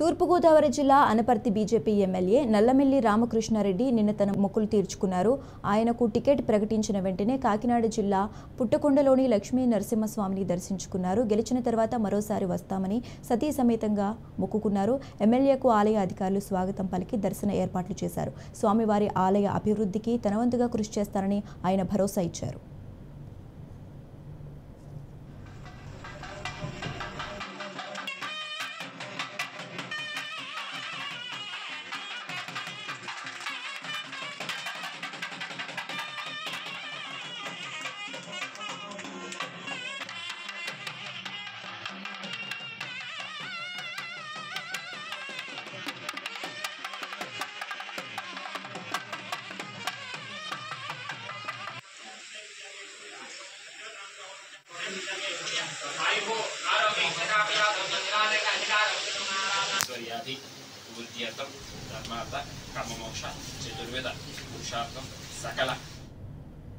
తూర్పుగోదావరి జిల్లా Anaparthi BJP MLA Nallamilli Ramakrishna Reddy నిన్న తన మొక్కులు తీర్చుకున్నారు. ఆయనకు టికెట్ ప్రకటించిన వెంటనే కాకినాడ జిల్లా పుట్టకొండలోని లక్ష్మీ నరసింహస్వామిని దర్శించుకున్నారు. గెలిచిన తర్వాత మరోసారి వస్తామని సతీ సమేతంగా మొక్కుకున్నారు. ఎమ్మెల్యేకు ఆలయ అధికారులు స్వాగతం పలికి దర్శన ఏర్పాట్లు చేశారు. స్వామివారి ఆలయ అభివృద్ధికి తన వంతుగా కృషి చేస్తారని ఆయన భరోసా ఇచ్చారు. ఐశ్వర్యాది బుద్ధ్యర్థం ధర్మార్థ కర్మమోక్ష చతుర్వేద పురుషార్థం సకల